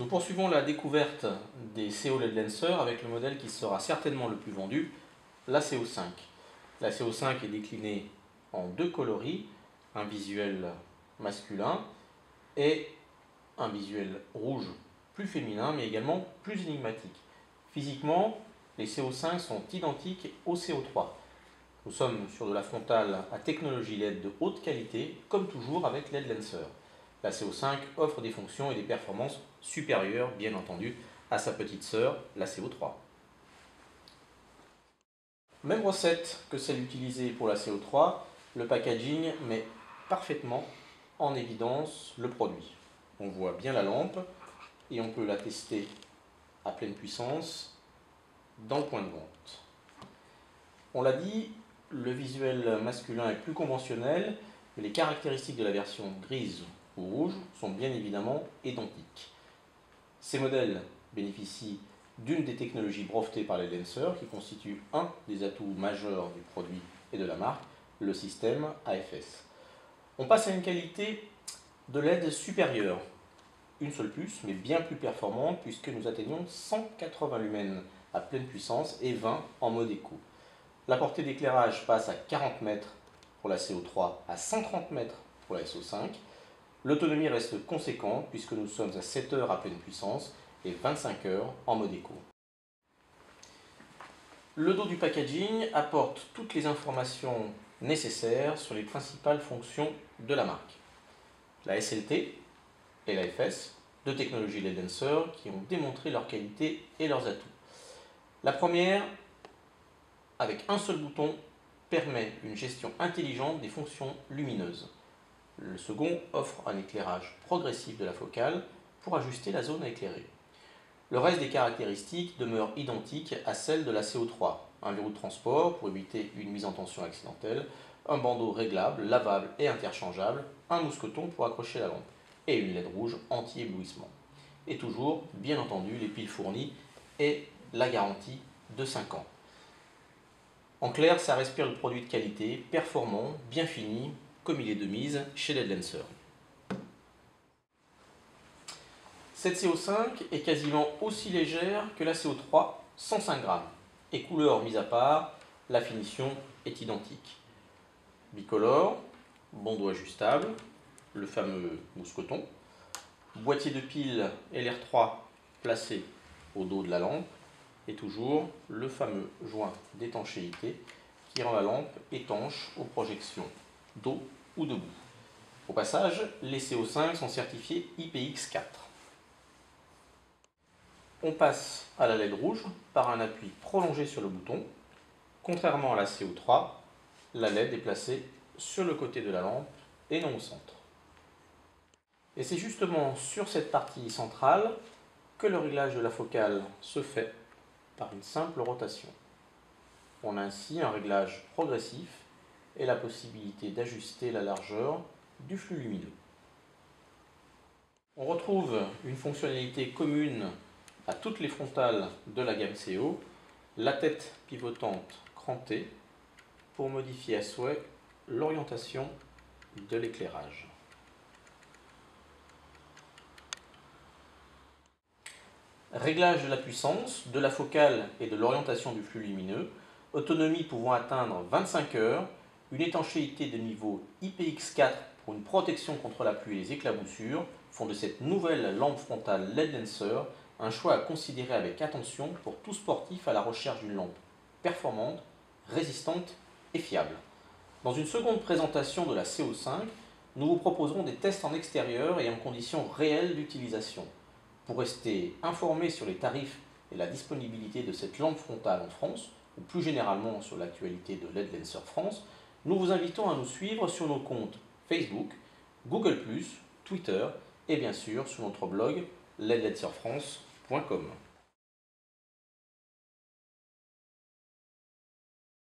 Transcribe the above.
Nous poursuivons la découverte des CO LED Lancer avec le modèle qui sera certainement le plus vendu, la CO5. La CO5 est déclinée en deux coloris, un visuel masculin et un visuel rouge plus féminin mais également plus énigmatique. Physiquement, les CO5 sont identiques au CO3. Nous sommes sur de la frontale à technologie LED de haute qualité, comme toujours avec LED Lancer. La CO5 offre des fonctions et des performances supérieures, bien entendu, à sa petite sœur, la CO3. Même recette que celle utilisée pour la CO3, le packaging met parfaitement en évidence le produit. On voit bien la lampe et on peut la tester à pleine puissance dans le point de vente. On l'a dit, le visuel masculin est plus conventionnel, mais les caractéristiques de la version grise ou rouge sont bien évidemment identiques. Ces modèles bénéficient d'une des technologies brevetées par les Lancer qui constitue un des atouts majeurs du produit et de la marque, le système AFS. On passe à une qualité de LED supérieure, une seule puce mais bien plus performante puisque nous atteignons 180 lumens à pleine puissance et 20 en mode éco. La portée d'éclairage passe à 40 mètres pour la CO3, à 130 mètres pour la SO5. L'autonomie reste conséquente puisque nous sommes à 7 heures à pleine puissance et 25 heures en mode éco. Le dos du packaging apporte toutes les informations nécessaires sur les principales fonctions de la marque. La SLT et la FS, deux technologies LED Lancer qui ont démontré leur qualité et leurs atouts. La première, avec un seul bouton, permet une gestion intelligente des fonctions lumineuses. Le second offre un éclairage progressif de la focale pour ajuster la zone à éclairer. Le reste des caractéristiques demeure identique à celles de la CO3. Un verrou de transport pour éviter une mise en tension accidentelle, un bandeau réglable, lavable et interchangeable, un mousqueton pour accrocher la lampe et une LED rouge anti-éblouissement. Et toujours, bien entendu, les piles fournies et la garantie de 5 ans. En clair, ça respire le produit de qualité, performant, bien fini, comme il est de mise chez LED Lancer. Cette CO5 est quasiment aussi légère que la CO3, 105 grammes. Et couleur mise à part, la finition est identique. Bicolore, bandeau ajustable, le fameux mousqueton, boîtier de piles LR3 placé au dos de la lampe, et toujours le fameux joint d'étanchéité qui rend la lampe étanche aux projections d'eau ou de boue. Au passage, les CO5 sont certifiés IPX4. On passe à la LED rouge par un appui prolongé sur le bouton. Contrairement à la CO3, la LED est placée sur le côté de la lampe et non au centre. Et c'est justement sur cette partie centrale que le réglage de la focale se fait par une simple rotation. On a ainsi un réglage progressif et la possibilité d'ajuster la largeur du flux lumineux. On retrouve une fonctionnalité commune à toutes les frontales de la gamme CO, la tête pivotante crantée pour modifier à souhait l'orientation de l'éclairage. Réglage de la puissance, de la focale et de l'orientation du flux lumineux, autonomie pouvant atteindre 25 heures, une étanchéité de niveau IPX4 pour une protection contre la pluie et les éclaboussures font de cette nouvelle lampe frontale LED Lancer un choix à considérer avec attention pour tout sportif à la recherche d'une lampe performante, résistante et fiable. Dans une seconde présentation de la CO5, nous vous proposerons des tests en extérieur et en conditions réelles d'utilisation. Pour rester informé sur les tarifs et la disponibilité de cette lampe frontale en France, ou plus généralement sur l'actualité de LED Lancer France, nous vous invitons à nous suivre sur nos comptes Facebook, Google+, Twitter et bien sûr sur notre blog ledlancerfrance.com.